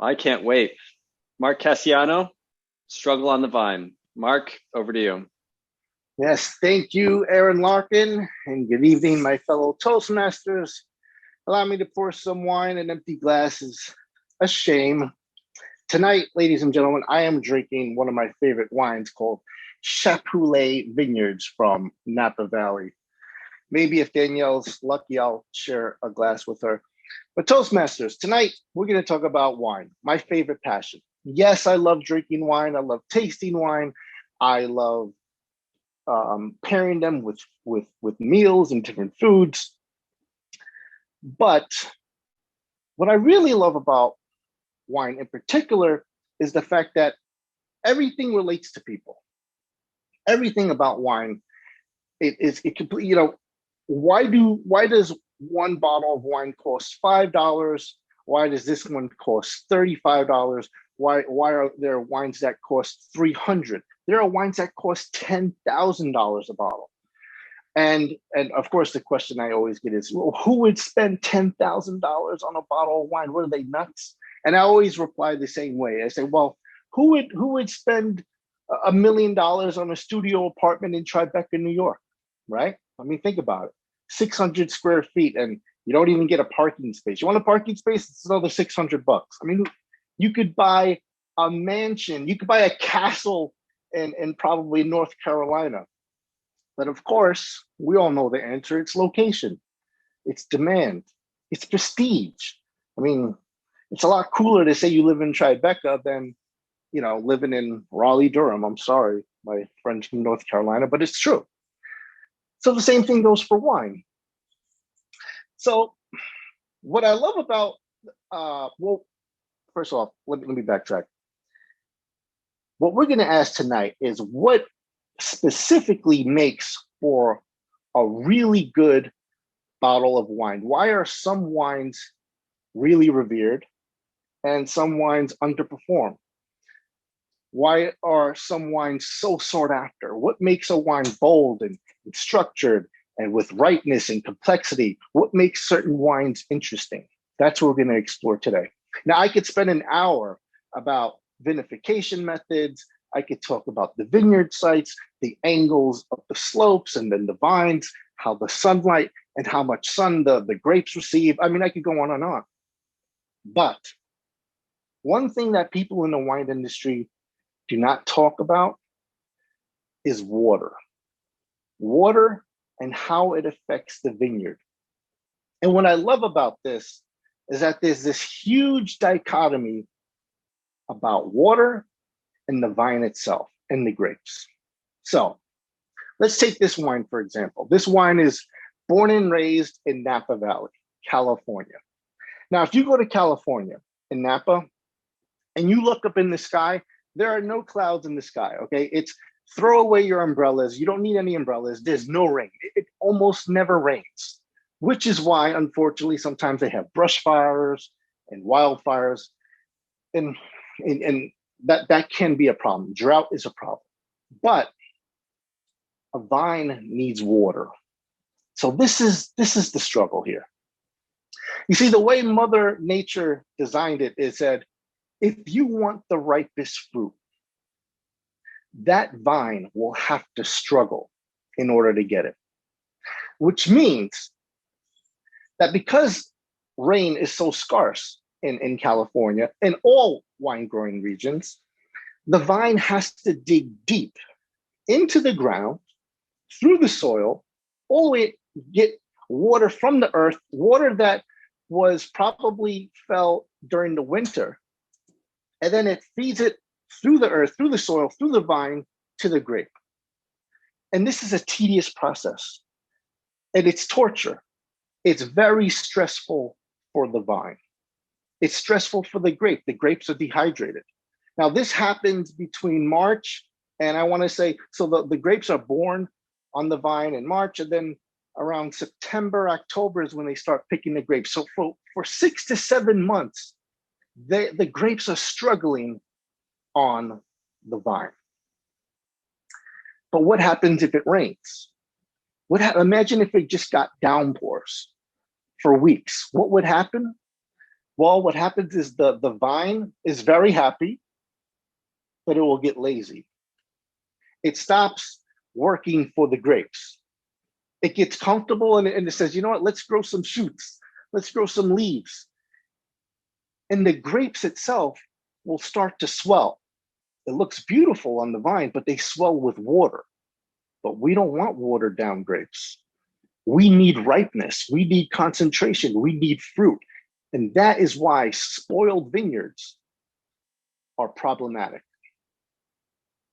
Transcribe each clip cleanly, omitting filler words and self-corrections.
I can't wait. Mark Cassiano, Struggle on the Vine. Mark, over to you. Yes, thank you, Aaron Larkin, and good evening, my fellow Toastmasters. Allow me to pour some wine in empty glasses. A shame. Tonight, ladies and gentlemen, I am drinking one of my favorite wines called Chapoulet Vineyards from Napa Valley. Maybe if Danielle's lucky, I'll share a glass with her. But Toastmasters, tonight we're going to talk about wine, my favorite passion. Yes, I love drinking wine. I love tasting wine. I love pairing them with meals and different foods. But what I really love about wine in particular is the fact that everything relates to people. Everything about wine, it complete. Why does one bottle of wine cost $5? Why does this one cost $35? Why are there wines that cost $300? There are wines that cost $10,000 a bottle. And of course, the question I always get is, well, who would spend $10,000 on a bottle of wine? What are they, nuts? And I always reply the same way. I say, well, who would spend $1 million on a studio apartment in Tribeca, New York, right? I mean, think about it. 600 square feet, and you don't even get a parking space. You want a parking space? It's another $600. I mean, you could buy a mansion. You could buy a castle in probably North Carolina. But of course, we all know the answer. It's location, it's demand, it's prestige. I mean, it's a lot cooler to say you live in Tribeca than, living in Raleigh, Durham. I'm sorry, my friends from North Carolina, but it's true. So the same thing goes for wine. So what I love about, well, first off, let me backtrack. What we're going to ask tonight is what specifically makes for a really good bottle of wine. Why are some wines really revered and some wines underperform? Why are some wines so sought after? What makes a wine bold and structured and with rightness and complexity? What makes certain wines interesting? That's what we're going to explore today. Now, I could spend an hour about vinification methods. I could talk about the vineyard sites, the angles of the slopes and then the vines, how the sunlight and how much sun the grapes receive. I mean, I could go on and on. But one thing that people in the wine industry do not talk about is water. Water and how it affects the vineyard. And what I love about this is that there's this huge dichotomy about water and the vine itself and the grapes. So let's take this wine, for example. This wine is born and raised in Napa Valley, California. Now, if you go to California in Napa and you look up in the sky, there are no clouds in the sky, okay? It's throw away your umbrellas. You don't need any umbrellas. There's no rain. It almost never rains, which is why, unfortunately, sometimes they have brush fires and wildfires. And that can be a problem. Drought is a problem. But a vine needs water. So this is the struggle here. You see, the way Mother Nature designed it is that if you want the ripest fruit, that vine will have to struggle in order to get it. Which means that because rain is so scarce in California, in all wine growing regions, the vine has to dig deep into the ground, through the soil, all the way get water from the earth, water that was probably fell during the winter. And then it feeds it through the earth, through the soil, through the vine to the grape. And this is a tedious process. And it's torture. It's very stressful for the vine. It's stressful for the grape. The grapes are dehydrated. Now, this happens between March and I want to say, so the grapes are born on the vine in March, and then around September, October is when they start picking the grapes. So for 6 to 7 months, the grapes are struggling on the vine. But what happens if it rains? Imagine if it just got downpours for weeks. What would happen? Well, what happens is the vine is very happy, but it will get lazy. It stops working for the grapes. It gets comfortable and it says, you know what, let's grow some shoots. Let's grow some leaves. And the grapes itself will start to swell. It looks beautiful on the vine, but they swell with water. But we don't want watered down grapes. We need ripeness. We need concentration. We need fruit. And that is why spoiled vineyards are problematic.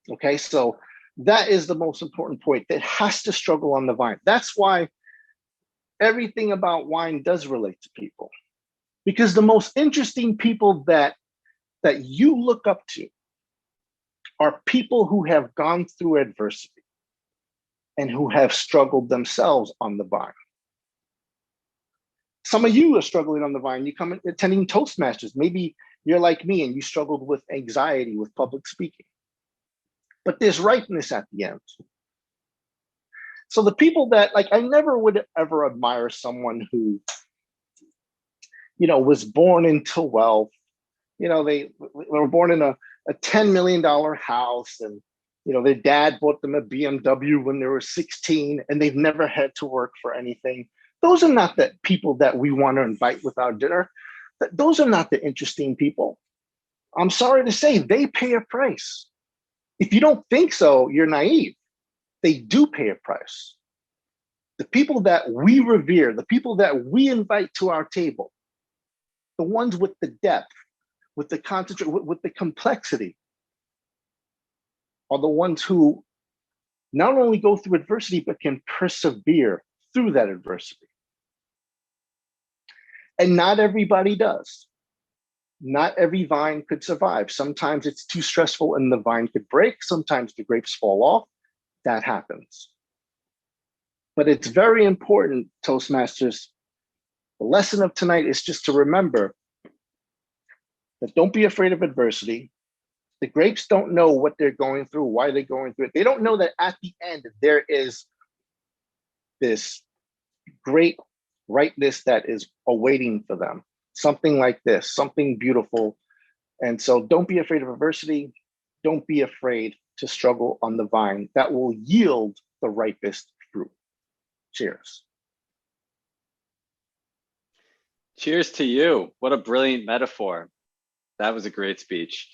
Okay, so that is the most important point. That has to struggle on the vine. That's why everything about wine does relate to people. Because the most interesting people that you look up to are people who have gone through adversity and who have struggled themselves on the vine. Some of you are struggling on the vine. You come attending Toastmasters. Maybe you're like me and you struggled with anxiety with public speaking. But there's ripeness at the end. So the people that, like, I never would ever admire someone who, was born into wealth. They were born in a $10 million house, and their dad bought them a BMW when they were 16, and they've never had to work for anything. Those are not the people that we want to invite with our dinner. Those are not the interesting people. I'm sorry to say, they pay a price. If you don't think so, you're naive. They do pay a price. The people that we revere, the people that we invite to our table, the ones with the depth, with the concentration, with the complexity, are the ones who not only go through adversity, but can persevere through that adversity. And not everybody does. Not every vine could survive. Sometimes it's too stressful and the vine could break. Sometimes the grapes fall off. That happens. But it's very important, Toastmasters. The lesson of tonight is just to remember that don't be afraid of adversity. The grapes don't know what they're going through, why they're going through it. They don't know that at the end, there is this great ripeness that is awaiting for them. Something like this, something beautiful. And so don't be afraid of adversity. Don't be afraid to struggle on the vine. That will yield the ripest fruit. Cheers. Cheers to you. What a brilliant metaphor. That was a great speech.